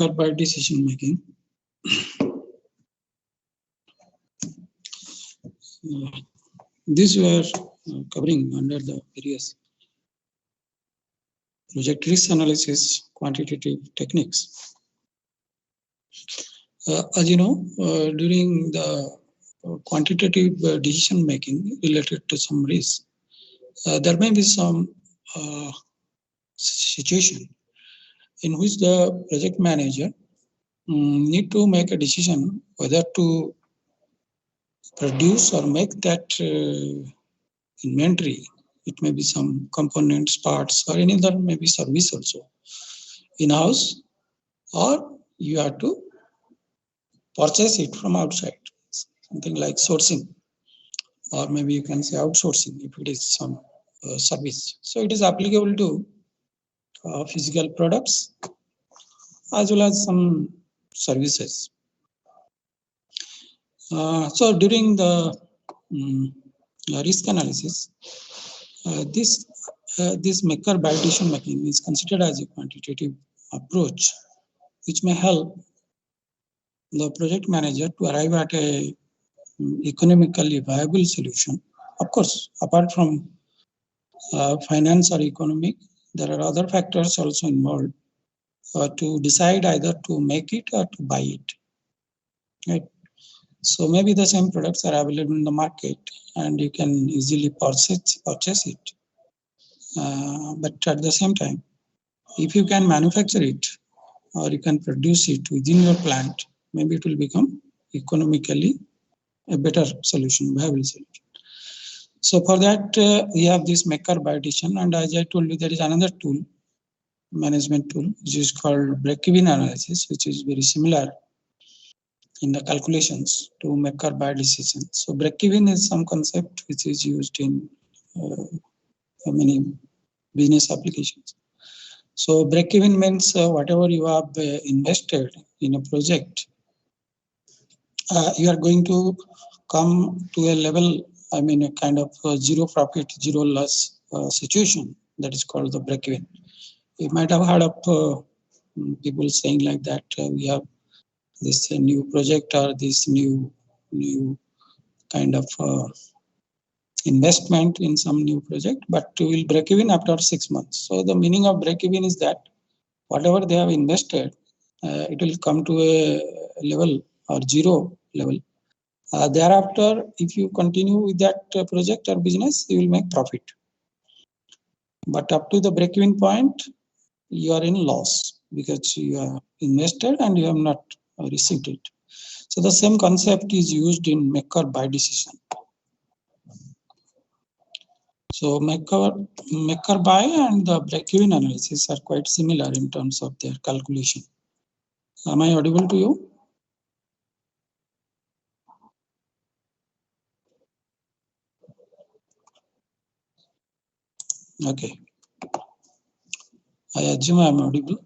make or buy decision making. These were covering under the various project risk analysis quantitative techniques. As you know, during the quantitative decision making related to some risk, there may be some situation in which the project manager need to make a decision whether to produce or make that inventory. It may be some components, parts, or any other maybe service also in-house, or you have to purchase it from outside, something like sourcing, or maybe you can say outsourcing if it is some service. So it is applicable to physical products as well as some services. So during the risk analysis, this make or buy decision making is considered as a quantitative approach, which may help the project manager to arrive at a economically viable solution. Of course, apart from finance or economic, there are other factors also involved to decide either to make it or to buy it. Right? So maybe the same products are available in the market and you can easily purchase it. But at the same time, if you can manufacture it or you can produce it within your plant, maybe it will become economically a better solution, viable solution. So for that, we have this make or buy decision, and as I told you, there is another tool, management tool, which is called break-even analysis, which is very similar in the calculations to make or buy decision. So break-even is some concept which is used in many business applications. So break-even means whatever you have invested in a project, you are going to come to a level, I mean, a kind of zero profit, zero loss situation that is called the break-even. You might have heard of people saying like that we have this new project or this new kind of investment in some new project, but we will break even after 6 months. So the meaning of break even is that whatever they have invested, it will come to a level or zero level. Thereafter, if you continue with that project or business, you will make profit. But up to the break-even point, you are in loss because you have invested and you have not received it. So the same concept is used in make or buy decision. So make or buy and the break-even analysis are quite similar in terms of their calculation. Am I audible to you? Okay. I assume I am audible.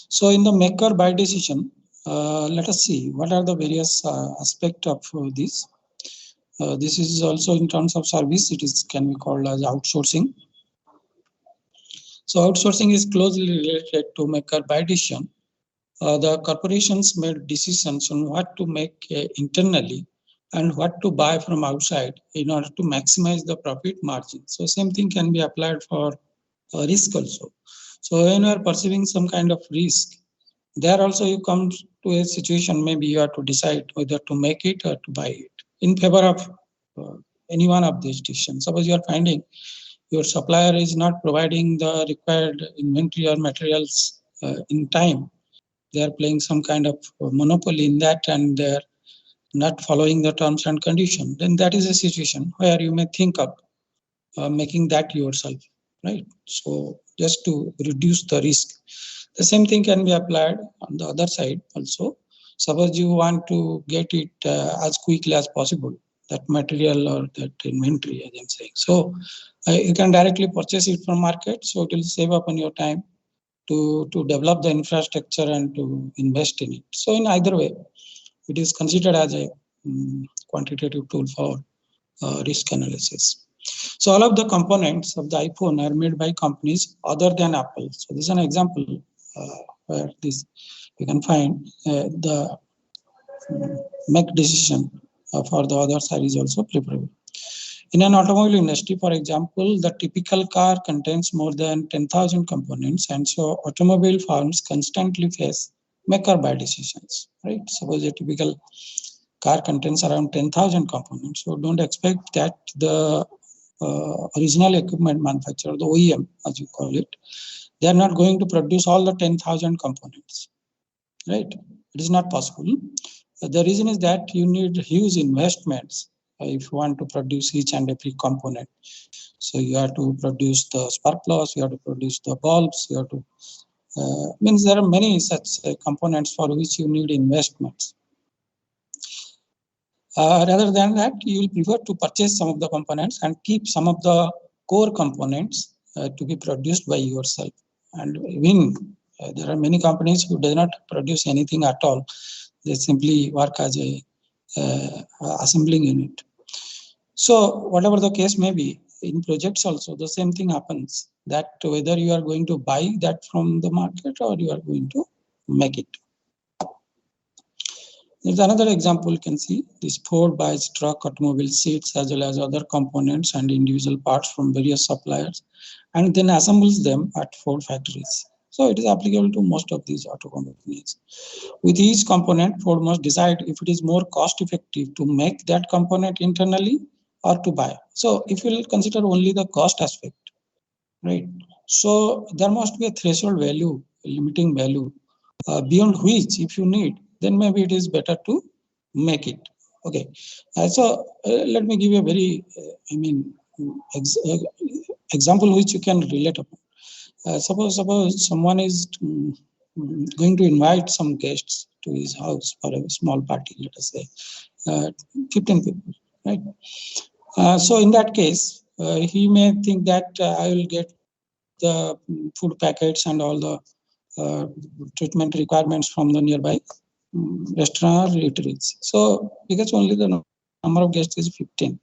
So in the make or buy decision, let us see what are the various aspects of this. This is also in terms of service, it is can be called as outsourcing. So outsourcing is closely related to make or buy decision. The corporations made decisions on what to make internally and what to buy from outside in order to maximize the profit margin. So same thing can be applied for risk also. So when you are perceiving some kind of risk, there also you come to a situation, maybe you have to decide whether to make it or to buy it in favor of any one of these decisions. Suppose you are finding your supplier is not providing the required inventory or materials in time. They are playing some kind of monopoly in that and they are not following the terms and conditions. Then that is a situation where you may think of making that yourself, right? So just to reduce the risk. The same thing can be applied on the other side also. Suppose you want to get it as quickly as possible, that material or that inventory, as I'm saying. So you can directly purchase it from market. So it will save up on your time to develop the infrastructure and to invest in it. So in either way, it is considered as a quantitative tool for risk analysis. So all of the components of the iPhone are made by companies other than Apple. So this is an example where this you can find the make decision for the other side is also preferable. In an automobile industry, for example, the typical car contains more than 10,000 components, and so automobile firms constantly face make or buy decisions, right? Suppose a typical car contains around 10,000 components, so don't expect that the original equipment manufacturer, the OEM, as you call it, they are not going to produce all the 10,000 components, right? It is not possible. The reason is that you need huge investments if you want to produce each and every component. So you have to produce the spark plugs, you have to produce the bulbs, you have to, means there are many such components for which you need investments. Rather than that, you will prefer to purchase some of the components and keep some of the core components to be produced by yourself. And even there are many companies who do not produce anything at all. They simply work as a assembling unit. So whatever the case may be, in projects also the same thing happens, that whether you are going to buy that from the market or you are going to make it. There's another example you can see. This Ford buys truck, automobile seats as well as other components and individual parts from various suppliers and then assembles them at Ford factories. So it is applicable to most of these auto companies. With each component, Ford must decide if it is more cost effective to make that component internally or to buy. So if you will consider only the cost aspect, right? So there must be a threshold value, a limiting value, beyond which if you need, then maybe it is better to make it. Okay. Let me give you a very, example which you can relate upon. Suppose someone is going to invite some guests to his house for a small party, let us say 15 people, right? So in that case, he may think that I will get the food packets and all the treatment requirements from the nearby restaurant or eateries. So because only the number of guests is 15.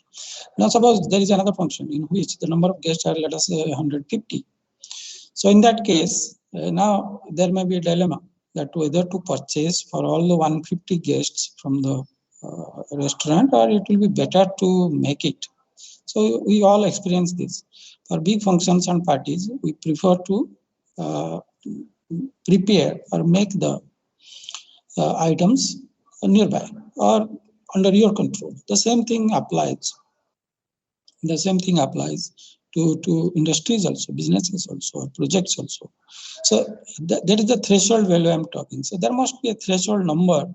Now suppose there is another function in which the number of guests are, let us say, 150. So in that case, now there may be a dilemma that whether to purchase for all the 150 guests from the restaurant, or it will be better to make it. So we all experience this. For big functions and parties, we prefer to prepare or make the items nearby or under your control. The same thing applies. The same thing applies to industries also, businesses also, projects also. So that is the threshold value I'm talking. So there must be a threshold number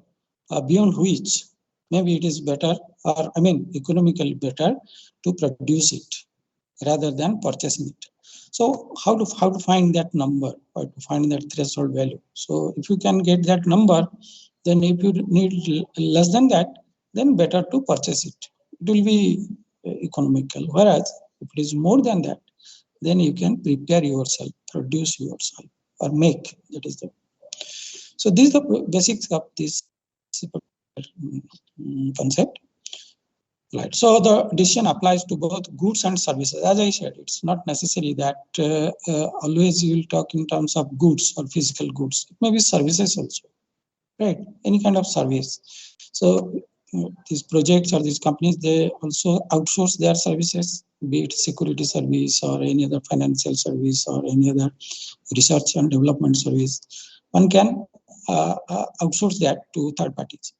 beyond which maybe it is better, or economically better to produce it rather than purchasing it. So how to find that number, or to find that threshold value? So if you can get that number, then if you need less than that, then better to purchase it. It will be economical. Whereas if it is more than that, then you can prepare yourself, produce yourself, or make. That is the. So these are the basics of this concept. Right. So the decision applies to both goods and services. As I said, it's not necessary that always you will talk in terms of goods or physical goods. It may be services also, right? Any kind of service. So these projects or these companies, they also outsource their services, be it security service or any other financial service or any other research and development service. One can outsource that to third parties.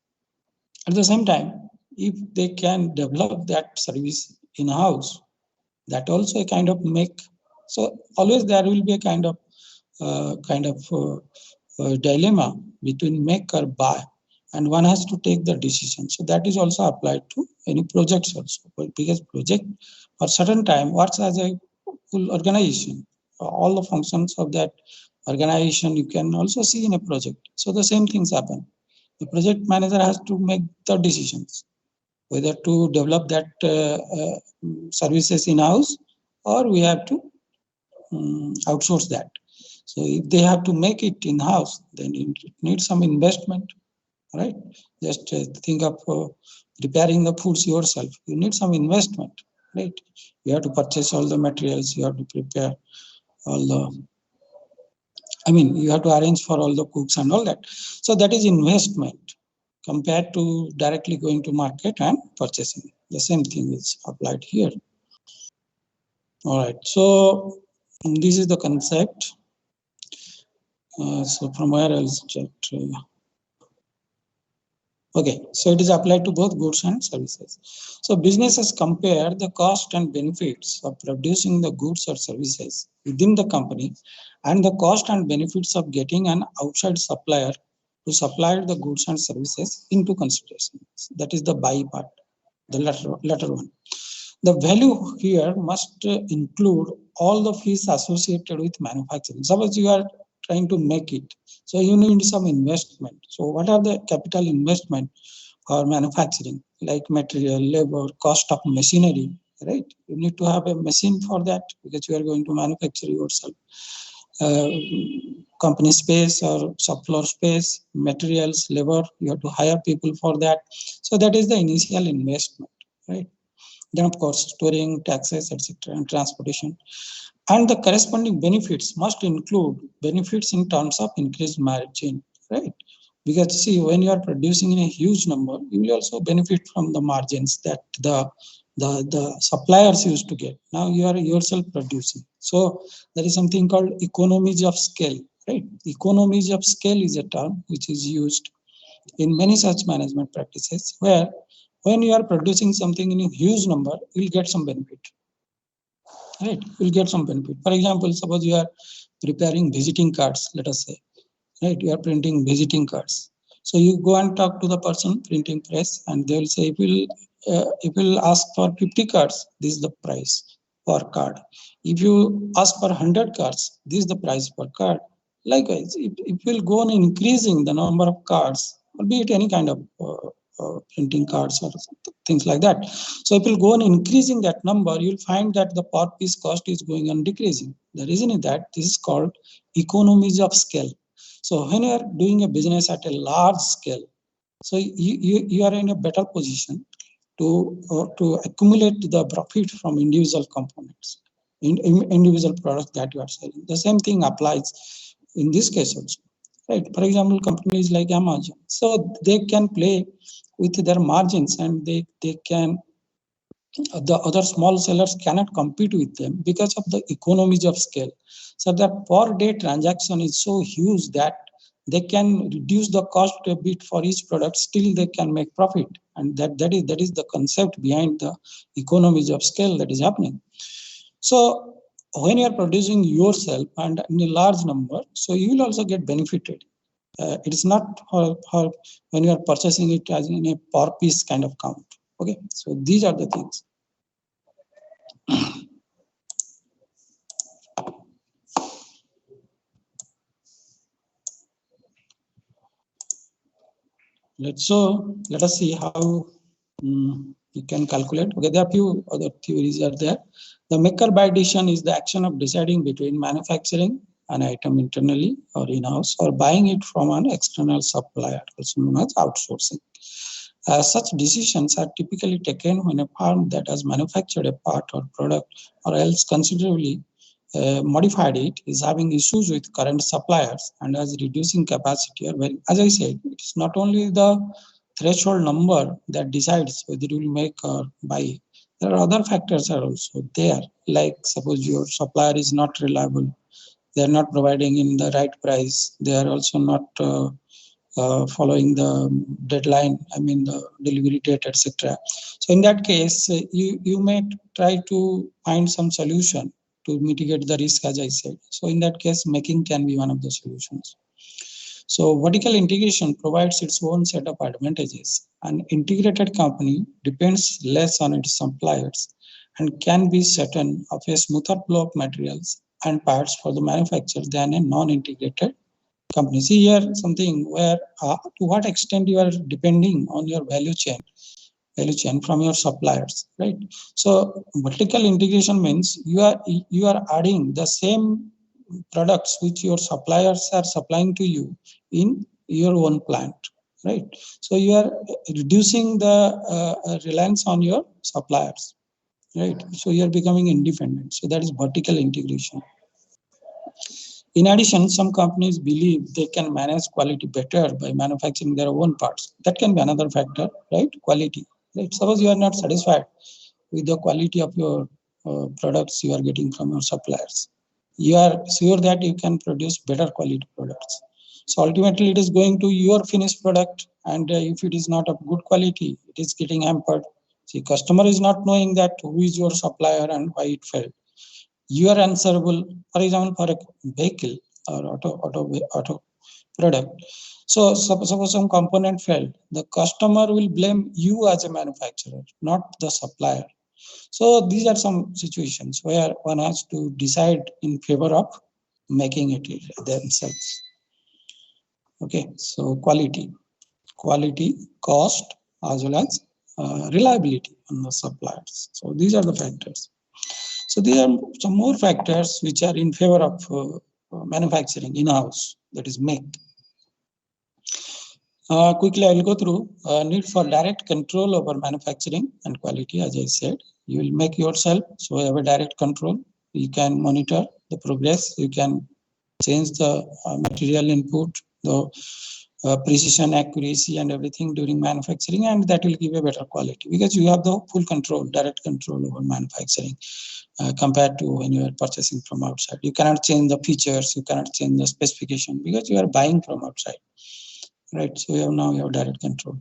At the same time, if they can develop that service in-house, that also a kind of make. So always there will be a kind of dilemma between make or buy, and one has to take the decision. So that is also applied to any projects also, because project for certain time works as a full organization. All the functions of that organization you can also see in a project. So the same things happen. The project manager has to make the decisions, whether to develop that services in-house, or we have to outsource that. So if they have to make it in-house, then it needs some investment, right? Just think of preparing the foods yourself. You need some investment, right? You have to purchase all the materials. You have to prepare all the I mean, you have to arrange for all the cooks and all that. So that is investment compared to directly going to market and purchasing. The same thing is applied here. All right. So this is the concept. So from where else check? Okay, so it is applied to both goods and services. So businesses compare the cost and benefits of producing the goods or services within the company and the cost and benefits of getting an outside supplier to supply the goods and services into consideration. That is the buy part, the latter one. The value here must include all the fees associated with manufacturing. Suppose you are trying to make it, so you need some investment. So what are the capital investment for manufacturing, like material, labor, cost of machinery, right? You need to have a machine for that because you are going to manufacture yourself. Company space or shop floor space, materials, labor, you have to hire people for that. So that is the initial investment, right? Then of course storing, taxes, etc., and transportation. And the corresponding benefits must include benefits in terms of increased margin, right? Because see, when you are producing in a huge number, you will also benefit from the margins that the suppliers used to get. Now you are yourself producing. So there is something called economies of scale, right? Economies of scale is a term which is used in many such management practices where when you are producing something in a huge number, you'll get some benefit, right? You'll get some benefit. For example, suppose you are preparing visiting cards, let us say, right? You are printing visiting cards. So you go and talk to the person printing press, and they will say, if you'll ask for 50 cards, this is the price per card. If you ask for 100 cards, this is the price per card. Likewise, if you'll go on increasing the number of cards, or be it any kind of printing cards or things like that. So if you go on increasing that number, you'll find that the per piece cost is going on decreasing. The reason is that this is called economies of scale. So when you are doing a business at a large scale, so you are in a better position to accumulate the profit from individual components, individual products that you are selling. The same thing applies in this case also, right? For example, companies like Amazon, so they can play with their margins, and they can, the other small sellers cannot compete with them because of the economies of scale. So the per day transaction is so huge that they can reduce the cost a bit for each product, still they can make profit. And that is the concept behind the economies of scale that is happening. So when you are producing yourself and in a large number, so you will also get benefited. It is not for when you are purchasing it as in a per piece kind of count. Okay, so these are the things. Let us see how you can calculate. Okay, there are few other theories are there. The maker buy decision is the action of deciding between manufacturing an item internally or in-house or buying it from an external supplier, also known as outsourcing. Such decisions are typically taken when a firm that has manufactured a part or product or else considerably modified it is having issues with current suppliers and as reducing capacity. Or when, as I said, it is not only the threshold number that decides whether you will make or buy. There are other factors are also there, like suppose your supplier is not reliable, they are not providing in the right price, they are also not following the deadline, I mean the delivery date, etc. So in that case, you may try to find some solution to mitigate the risk, as I said. So in that case, making can be one of the solutions. So vertical integration provides its own set of advantages. An integrated company depends less on its suppliers and can be certain of a smoother flow of materials and parts for the manufacturer than a non-integrated company. See here something where to what extent you are depending on your value chain from your suppliers, right? So vertical integration means you are adding the same products which your suppliers are supplying to you in your own plant, right? So you are reducing the reliance on your suppliers, right? So you are becoming independent. So that is vertical integration. In addition, some companies believe they can manage quality better by manufacturing their own parts. That can be another factor, right? Quality. Right? Suppose you are not satisfied with the quality of your products you are getting from your suppliers. You are sure that you can produce better quality products. So ultimately, it is going to your finished product, and if it is not of good quality, it is getting hampered. See, customer is not knowing that who is your supplier and why it failed. You are answerable, for example, for a vehicle or auto product. So suppose some component failed, the customer will blame you as a manufacturer, not the supplier. So these are some situations where one has to decide in favor of making it themselves. Okay, so quality, cost, as well as reliability on the suppliers. So these are the factors. So there are some more factors which are in favor of manufacturing in-house, that is make. Quickly, I will go through need for direct control over manufacturing and quality. As I said, you will make yourself, so you have a direct control. You can monitor the progress. You can change the material input, the precision, accuracy, and everything during manufacturing, and that will give a better quality because you have the full control, direct control over manufacturing. Compared to when you are purchasing from outside, you cannot change the features, you cannot change the specification because you are buying from outside, right? So you have direct control.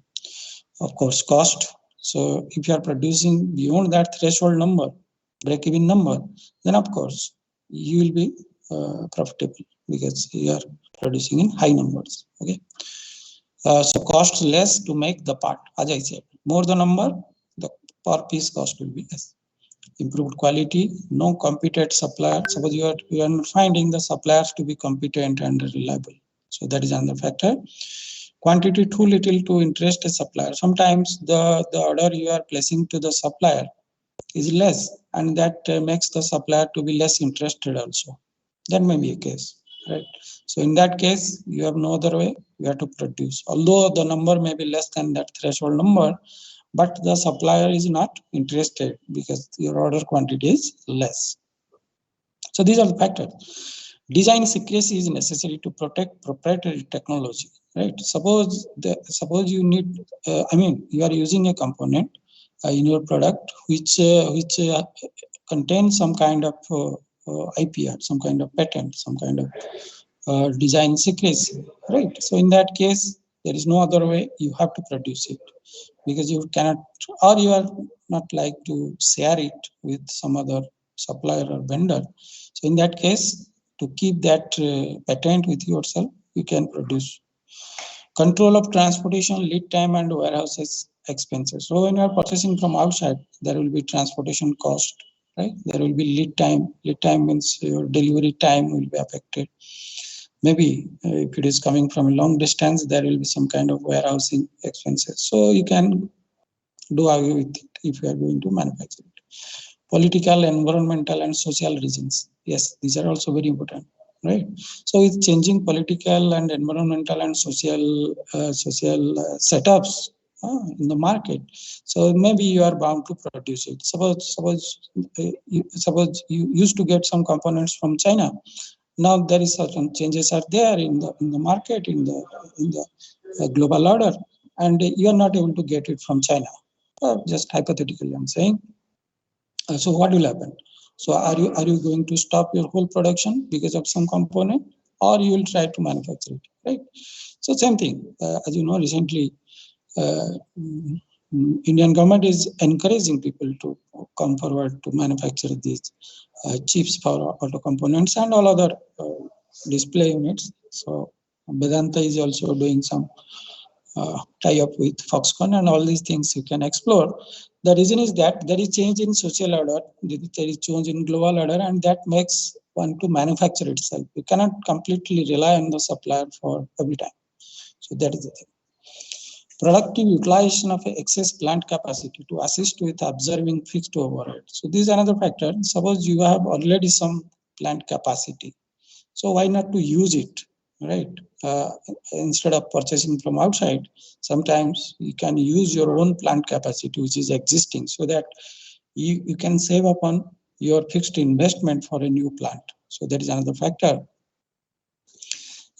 Of course, cost. So if you are producing beyond that threshold number, break-even number, then of course you will be profitable because you are producing in high numbers. Okay. So cost less to make the part. As I said, more the number, the per piece cost will be less. Improved quality, no competent supplier. Suppose you are finding the suppliers to be competent and reliable. So that is another factor. Quantity too little to interest a supplier. Sometimes the order you are placing to the supplier is less, and that makes the supplier to be less interested also. That may be a case, right? So in that case, you have no other way. You have to produce. Although the number may be less than that threshold number, but the supplier is not interested because your order quantity is less. So these are the factors. Design secrecy is necessary to protect proprietary technology, right? Suppose you need, you are using a component in your product which contains some kind of IPR, some kind of patent, some kind of design secrecy, right? So in that case, there is no other way. You have to produce it because you cannot, or you are not like to share it with some other supplier or vendor. So in that case, to keep that patent with yourself, you can produce. Control of transportation, lead time, and warehouses expenses. So when you are purchasing from outside, there will be transportation cost, right? There will be lead time. Lead time means your delivery time will be affected. Maybe if it is coming from a long distance, there will be some kind of warehousing expenses. So you can do away with it if you are going to manufacture it. Political, environmental, and social reasons. Yes, these are also very important, right? So with changing political and environmental and social setups in the market, so maybe you are bound to produce it. Suppose you used to get some components from China. Now there is certain changes are there in the market, in the global order, and you are not able to get it from China. Just hypothetically, I'm saying. So what will happen? So are you going to stop your whole production because of some component, or you will try to manufacture it, right? So same thing. As you know, recently Indian government is encouraging people to come forward to manufacture these chips for auto components and all other display units. So Vedanta is also doing some tie up with Foxconn, and all these things you can explore. The reason is that there is change in social order, there is change in global order, and that makes one to manufacture itself. You cannot completely rely on the supplier for every time. So that is the thing. Productive utilization of excess plant capacity to assist with observing fixed overhead. So this is another factor. Suppose you have already some plant capacity, so why not to use it, right? Instead of purchasing from outside, sometimes you can use your own plant capacity which is existing, so that you can save upon your fixed investment for a new plant. So that is another factor.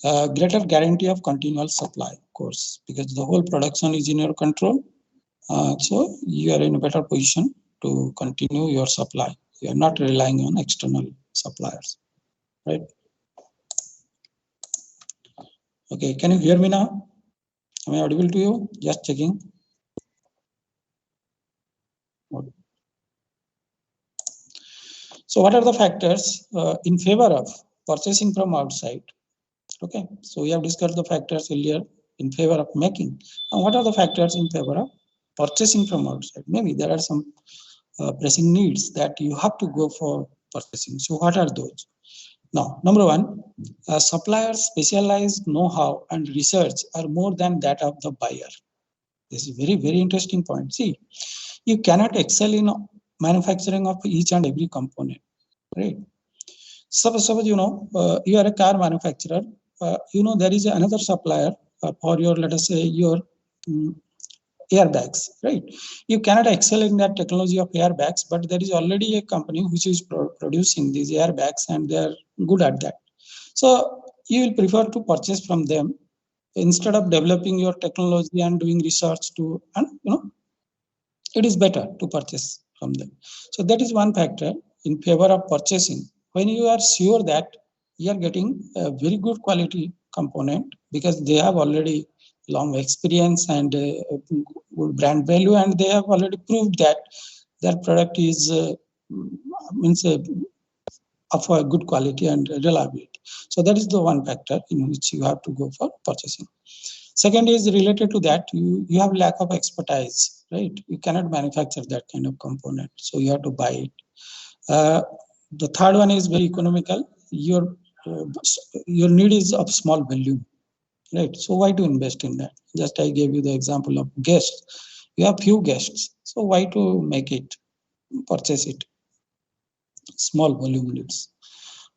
Greater guarantee of continual supply, of course, because the whole production is in your control. So you are in a better position to continue your supply. You are not relying on external suppliers, right? Okay, can you hear me now? Am I audible to you? Just checking. So what are the factors in favor of purchasing from outside? Okay, so we have discussed the factors earlier in favor of making. And what are the factors in favor of purchasing from outside? Maybe there are some pressing needs that you have to go for purchasing. So what are those? Now, number one, suppliers' specialized know-how and research are more than that of the buyer. This is very, very interesting point. See, you cannot excel in manufacturing of each and every component, right? Suppose you know, you are a car manufacturer, you know, there is another supplier for your, let us say, your airbags, right? You cannot excel in that technology of airbags, but there is already a company which is producing these airbags and they are good at that. So you will prefer to purchase from them instead of developing your technology and doing research to, and you know, it is better to purchase from them. So that is one factor in favor of purchasing. When you are sure that you are getting a very good quality component because they have already long experience and good brand value, and they have already proved that their product is means of a good quality and reliability. So that is the one factor in which you have to go for purchasing. Second is related to that, you have lack of expertise, right? You cannot manufacture that kind of component, so you have to buy it. The third one is very economical. Your need is of small volume, right? So why to invest in that? Just I gave you the example of guests. You have few guests, so why to make it, purchase it? Small volume needs.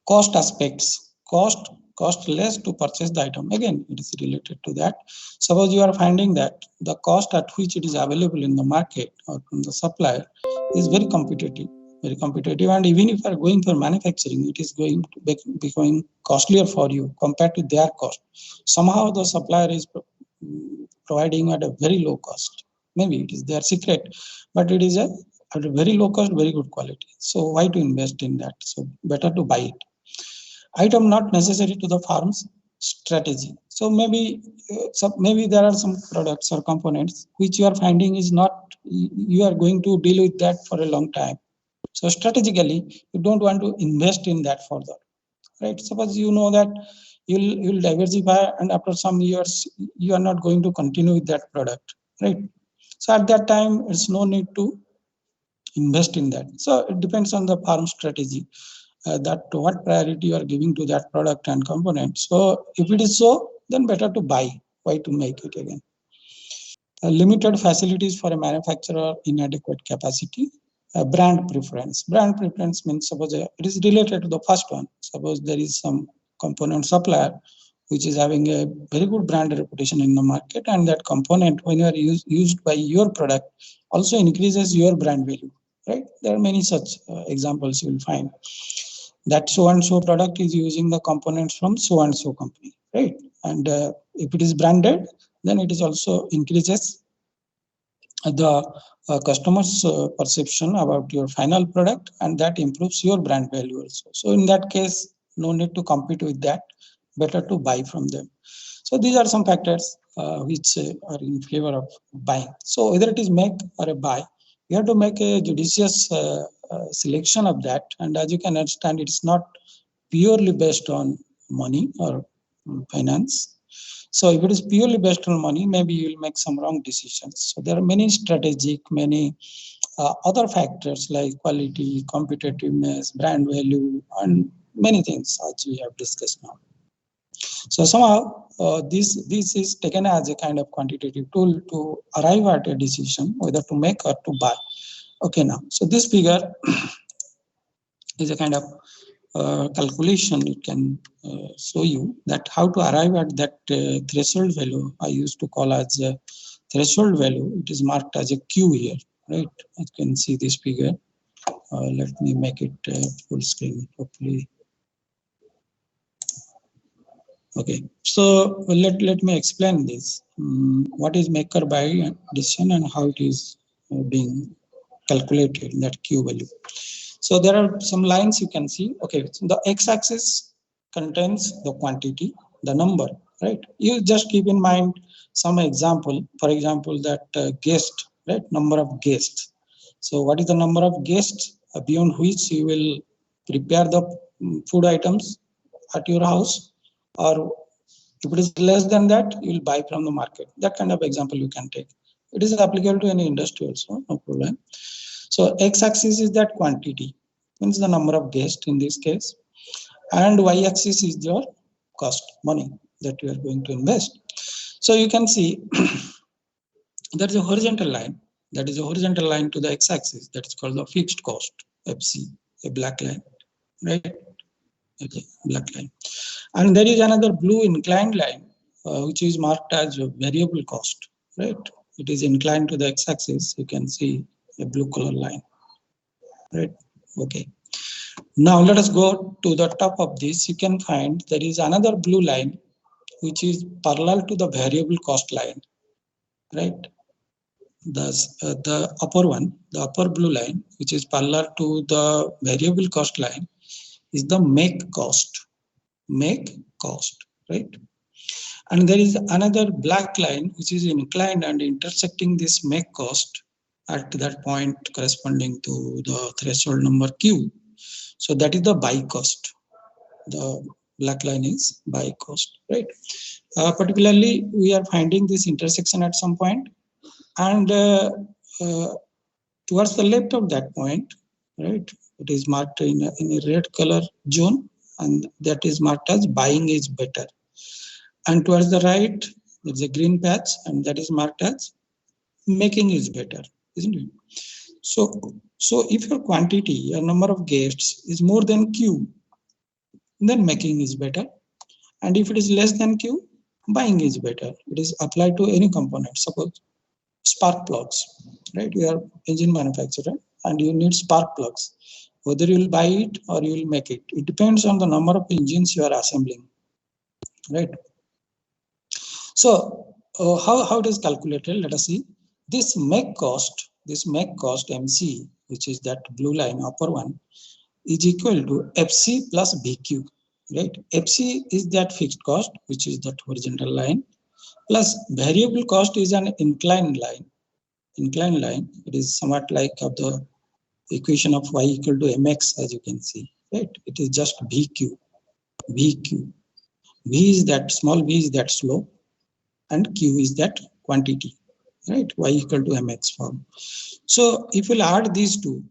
Cost aspects, cost less to purchase the item. Again, it is related to that. Suppose you are finding that the cost at which it is available in the market or from the supplier is very competitive, and even if you are going for manufacturing, it is going to be becoming costlier for you compared to their cost. Somehow the supplier is providing at a very low cost. Maybe it is their secret, but it is at a very low cost, very good quality. So why to invest in that? So better to buy it. Item not necessary to the farm's strategy. So maybe there are some products or components which you are finding is not, you are going to deal with that for a long time. So strategically, you don't want to invest in that further, right? Suppose you know that you'll diversify, and after some years you are not going to continue with that product, right? So at that time, it's no need to invest in that. So it depends on the farm strategy, that what priority you are giving to that product and component. So if it is so, then better to buy. Why to make it again? Limited facilities for a manufacturer, inadequate capacity. Brand preference. Brand preference means, suppose it is related to the first one. Suppose there is some component supplier which is having a very good brand reputation in the market, and that component, when you are used by your product, also increases your brand value, right? There are many such examples you will find, that so and so product is using the components from so and so company, right? And if it is branded, then it is also increases the customer's perception about your final product, and that improves your brand value also. So in that case, no need to compete with that, better to buy from them. So these are some factors which are in favor of buying. So whether it is make or a buy, you have to make a judicious selection of that. And as you can understand, it's not purely based on money or finance. So if it is purely based on money, maybe you will make some wrong decisions. So there are many strategic, many other factors like quality, competitiveness, brand value, and many things as we have discussed now. So somehow this is taken as a kind of quantitative tool to arrive at a decision whether to make or to buy. Okay, now, so this figure is a kind of calculation. It can show you that how to arrive at that threshold value. I used to call as a threshold value. It is marked as a Q here, right? You can see this figure. Let me make it full screen, hopefully. Okay, so let me explain this. What is make or buy decision and how it is being calculated, that Q value. So there are some lines you can see. Okay, so the x-axis contains the quantity, the number, right? You just keep in mind some example. For example, that guest, right? Number of guests. So what is the number of guests beyond which you will prepare the food items at your house, or if it is less than that, you will buy from the market. That kind of example you can take. It is applicable to any industry also, no problem. So x-axis is that quantity, means the number of guests in this case, and y-axis is your cost, money that you are going to invest. So you can see there is a horizontal line, that is a horizontal line to the x-axis, that is called the fixed cost, FC, a black line, right? Okay, black line. And there is another blue inclined line, which is marked as a variable cost, right? It is inclined to the x-axis. You can see a blue color line, right? Okay. Now let us go to the top of this. You can find there is another blue line, which is parallel to the variable cost line, right? The upper one, the upper blue line, which is parallel to the variable cost line, is the make cost, right? And there is another black line which is inclined and intersecting this make cost at that point corresponding to the threshold number Q. So that is the buy cost. The black line is buy cost, right? Particularly, we are finding this intersection at some point, and towards the left of that point, right, it is marked in a red color zone, and that is marked as buying is better. And towards the right, there's a green patch, and that is marked as making is better, isn't it? So if your quantity, your number of guests is more than Q, then making is better. And if it is less than Q, buying is better. It is applied to any component. Suppose spark plugs, right? You are engine manufacturer and you need spark plugs. Whether you will buy it or you will make it, it depends on the number of engines you are assembling, right? So how it is calculated? Let us see. This make cost MC, which is that blue line, upper one, is equal to FC plus BQ, right? FC is that fixed cost, which is that horizontal line, plus variable cost is an inclined line. It is somewhat like of the equation of y equal to mx, as you can see, right? It is just BQ. V is that small v is that slope, and Q is that quantity, right? Y equal to mx form. So if you add these two,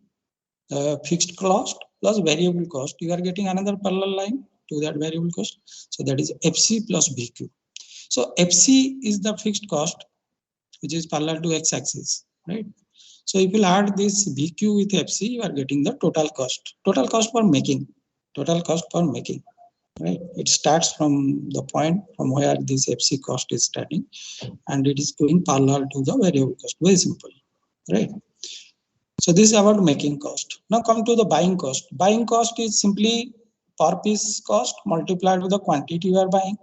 fixed cost plus variable cost, you are getting another parallel line to that variable cost. So that is FC plus BQ. So FC is the fixed cost, which is parallel to x-axis, right? So if you add this BQ with FC, you are getting the total cost for making, right? It starts from the point from where this FC cost is starting, and it is going parallel to the variable cost. Very simple, right? So this is about making cost. Now come to the buying cost. Buying cost is simply per piece cost multiplied with the quantity you are buying,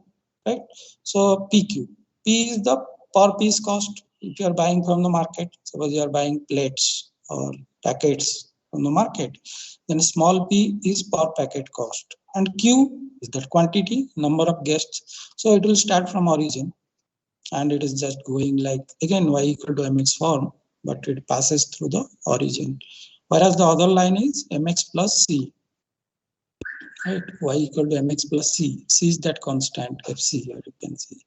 right? So PQ. P is the per piece cost. If you are buying from the market, suppose you are buying plates or packets from the market, then small p is per packet cost. And Q is that quantity, number of guests. So it will start from origin, and it is just going like, again, y equal to mx form, but it passes through the origin. Whereas the other line is mx plus c, right? Y equal to mx plus c. C is that constant fc here, you can see.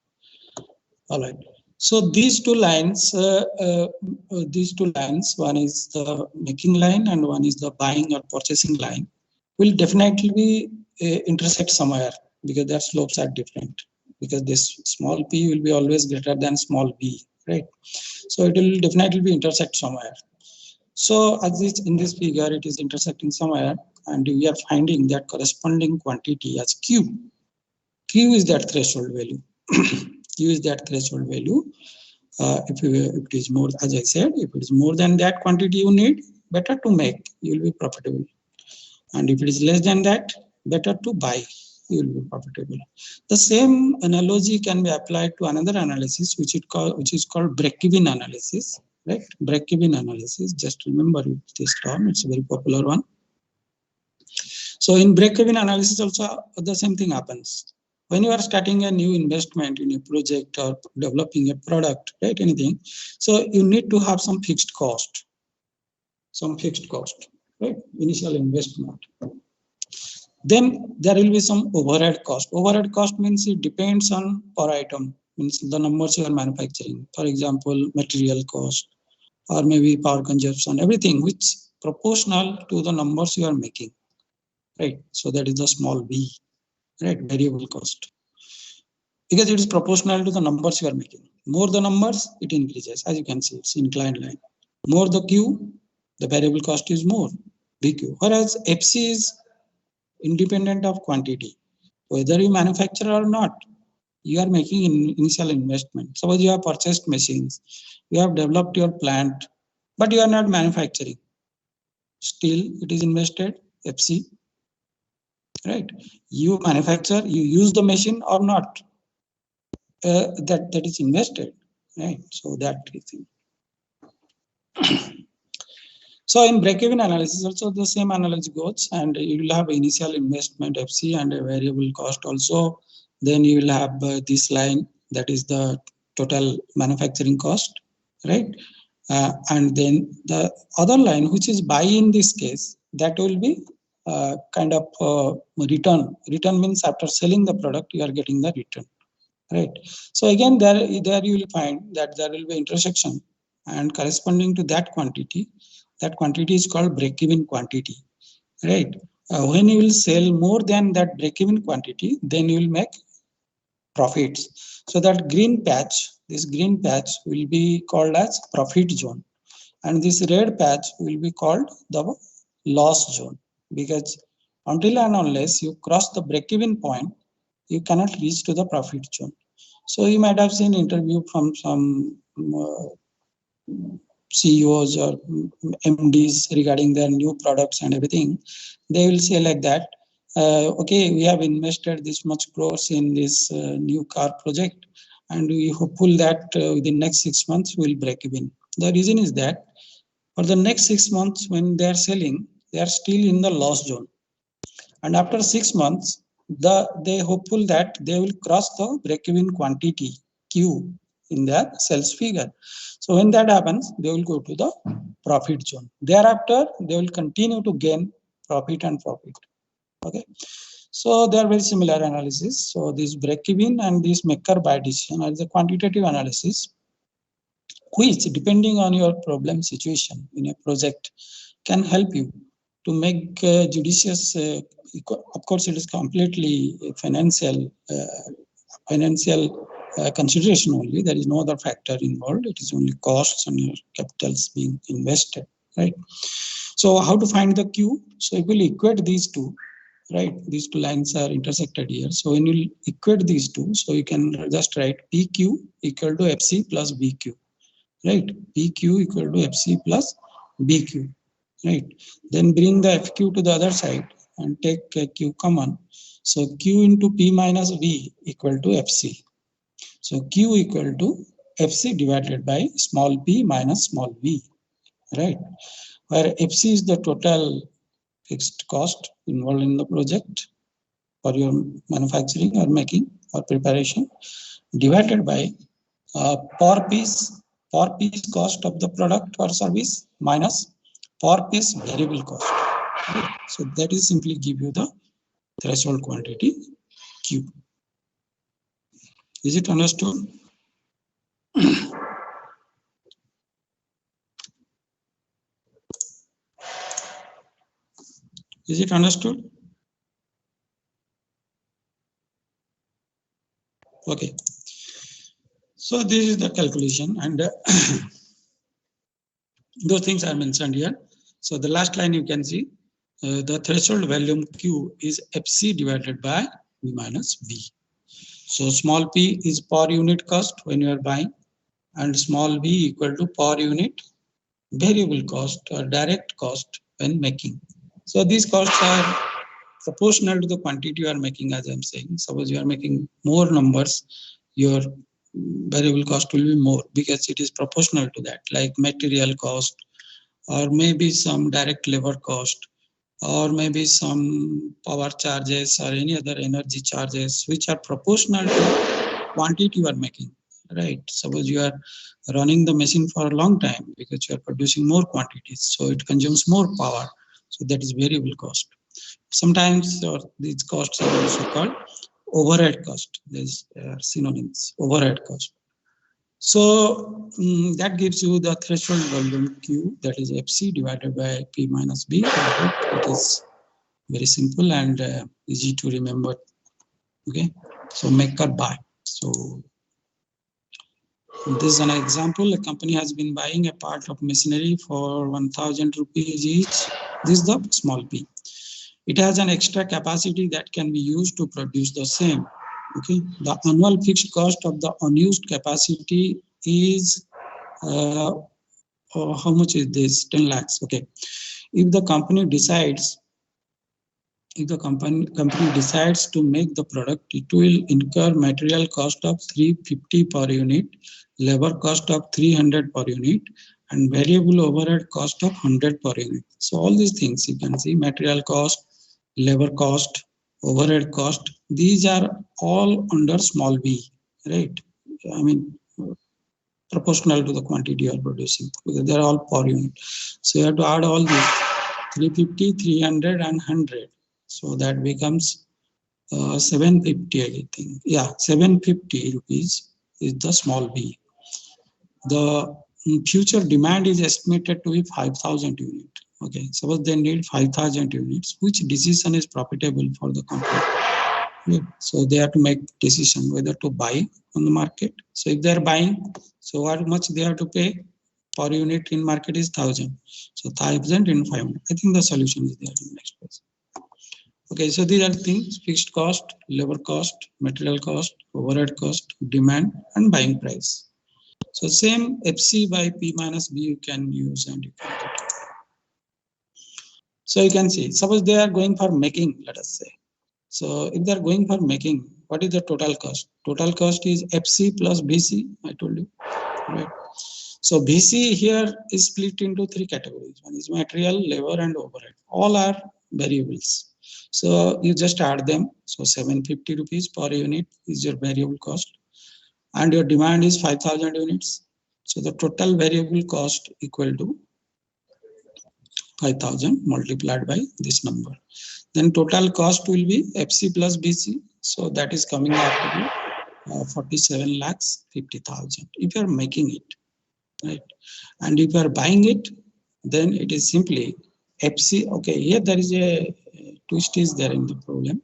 All right. So these two lines, one is the making line and one is the buying or purchasing line, will definitely be intersect somewhere, because their slopes are different. Because this small p will be always greater than small b, right? So it will definitely be intersect somewhere. So as this in this figure, it is intersecting somewhere, and we are finding that corresponding quantity as Q. Q is that threshold value. Q is that threshold value. If it is more, as I said, if it is more than that quantity you need, better to make, you will be profitable. And if it is less than that, better to buy, you will be profitable. The same analogy can be applied to another analysis, which is called break-even analysis. Right? Break-even analysis. Just remember this term; it's a very popular one. So in break-even analysis, also the same thing happens. When you are starting a new investment in a project or developing a product, right? Anything, so you need to have some fixed cost, right? Initial investment. Then there will be some overhead cost. Overhead cost means it depends on per item, means the numbers you are manufacturing. For example, material cost or maybe power consumption, everything which proportional to the numbers you are making, right? So that is the small v, right? Variable cost. Because it is proportional to the numbers you are making. More the numbers, it increases. As you can see, it's inclined line. More the Q, the variable cost is more, BQ. Whereas FC is independent of quantity. Whether you manufacture or not, you are making initial investment. Suppose you have purchased machines, you have developed your plant, but you are not manufacturing. Still, it is invested, FC, right? You manufacture, you use the machine or not, that is invested, right? So that is it. So in break-even analysis, also the same analogy goes, and you will have initial investment FC and a variable cost also. Then you will have this line, that is the total manufacturing cost, right? And then the other line, which is buy in this case, that will be kind of return. Return means after selling the product, you are getting the return, right? So again, there you will find that there will be intersection, and corresponding to that quantity is called break-even quantity, right? When you will sell more than that break-even quantity, then you will make profits. So that this green patch will be called as profit zone, and this red patch will be called the loss zone, because until and unless you cross the break-even point, you cannot reach to the profit zone. So you might have seen interview from some CEOs or MDs regarding their new products and everything. They will say like that, okay, we have invested this much crores in this new car project, and we hopeful that within next 6 months we'll break even. The reason is that for the next 6 months when they are selling, they are still in the loss zone. And after 6 months, they hopeful that they will cross the break-even quantity Q in their sales figure. So when that happens, they will go to the profit zone. Thereafter, they will continue to gain profit and profit. Okay. So they are very similar analysis. So this break-even and this make-or-buy decision are the quantitative analysis, which depending on your problem situation in a project can help you to make judicious, of course it is completely financial consideration only. There is no other factor involved. It is only costs and your capitals being invested, right? So how to find the Q? So if we equate these two, right? These two lines are intersected here. So when you equate these two, so you can just write PQ equal to FC plus BQ, right? PQ equal to FC plus BQ, right? Then bring the FQ to the other side and take Q common. So Q into P minus V equal to FC. So Q equal to FC divided by small p minus small v, right? Where FC is the total fixed cost involved in the project for your manufacturing or making or preparation, divided by per piece cost of the product or service minus per piece variable cost. Right? So that is simply give you the threshold quantity Q. Is it understood? Is it understood? Okay. So this is the calculation, and those things are mentioned here. So the last line you can see, the threshold volume Q is FC divided by V minus V. So small p is per unit cost when you are buying, and small v equal to per unit variable cost or direct cost when making. So these costs are proportional to the quantity you are making, as I'm saying. Suppose you are making more numbers, your variable cost will be more because it is proportional to that, like material cost, or maybe some direct labor cost, or maybe some power charges or any other energy charges which are proportional to quantity you are making, right? Suppose you are running the machine for a long time because you are producing more quantities, so it consumes more power, so that is variable cost. Sometimes these costs are also called overhead cost. These are synonyms, overhead cost. So that gives you the threshold volume Q, that is FC divided by P minus B. It is very simple and easy to remember. Okay, so make or buy. So this is an example. A company has been buying a part of machinery for 1,000 rupees each. This is the small p. It has an extra capacity that can be used to produce the same. Okay, the annual fixed cost of the unused capacity is how much is this? 10 lakhs. Okay, if the company decides to make the product, it will incur material cost of 350 per unit, labor cost of 300 per unit, and variable overhead cost of 100 per unit. So all these things you can see: material cost, labor cost, overhead cost. These are all under small b, right? I mean, proportional to the quantity you are producing, because they are all per unit. So you have to add all these 350, 300, and 100. So that becomes 750, I think. Yeah, 750 rupees is the small b. The future demand is estimated to be 5,000 units. Okay, suppose they need 5,000 units. Which decision is profitable for the company? Yeah. So they have to make decision whether to buy on the market. So if they are buying, so how much they have to pay per unit in market is 1,000. So 1,000 in 500. I think the solution is there in the next page. Okay, so these are things: fixed cost, labor cost, material cost, overhead cost, demand, and buying price. So same FC by P minus B you can use, and you can get it. So you can see, suppose they are going for making, let us say. So if they are going for making, what is the total cost? Total cost is FC plus BC, I told you, right? So BC here is split into three categories. One is material, labor, and overhead. All are variables. So you just add them. So 750 rupees per unit is your variable cost, and your demand is 5,000 units. So the total variable cost equal to 5,000 multiplied by this number. Then total cost will be FC plus BC. So that is coming out to be 47 lakhs 50,000 if you are making it, right? And if you are buying it, then it is simply FC. Okay, here there is a twist is there in the problem.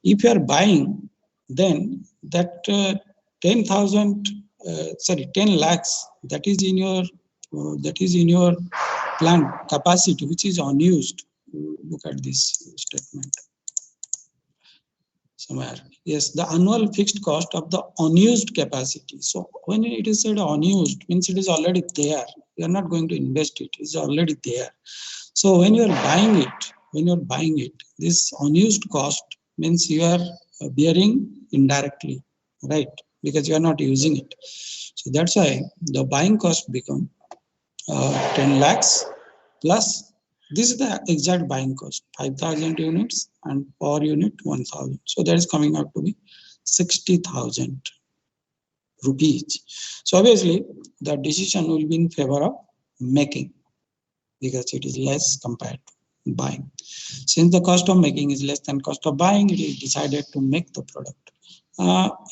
If you are buying, then that 10,000, 10 lakhs that is in your plant capacity, which is unused. Look at this statement somewhere. Yes, the annual fixed cost of the unused capacity. So when it is said unused, means it is already there. You are not going to invest it. It is already there. So when you are buying it, this unused cost means you are bearing indirectly, right? Because you are not using it. So that's why the buying cost become 10 lakhs plus, this is the exact buying cost, 5,000 units, and per unit 1,000. So that is coming out to be 60,000 rupees. So obviously the decision will be in favor of making, because it is less compared to buying. Since the cost of making is less than cost of buying, it is decided to make the product.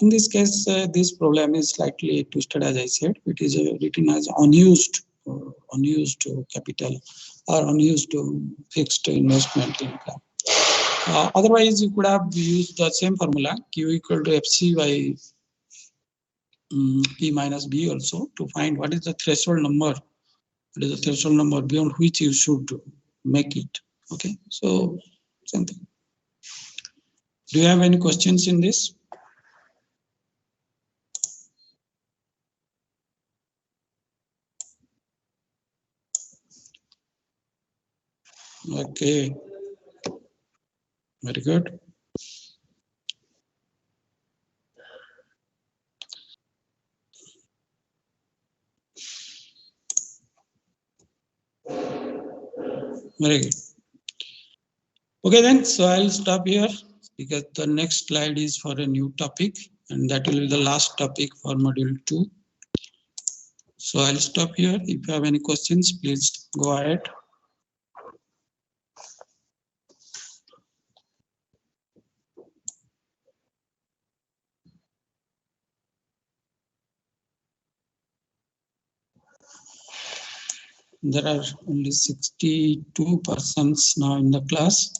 In this case, this problem is slightly twisted, as I said. It is written as unused capital or unused fixed investment income. Otherwise, you could have used the same formula, Q equal to FC by P minus B also, to find what is the threshold number. What is the threshold number beyond which you should make it. Okay, so same thing. Do you have any questions in this? Okay. Very good. Very good. Okay then, so I'll stop here because the next slide is for a new topic and that will be the last topic for module 2. So I'll stop here. If you have any questions, please go ahead. There are only 62 persons now in the class.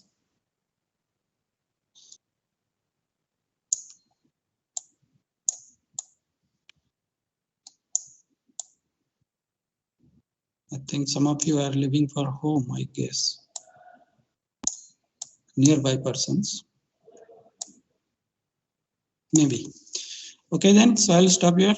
I think some of you are leaving for home, I guess. Nearby persons. Maybe. Okay then, so I'll stop here.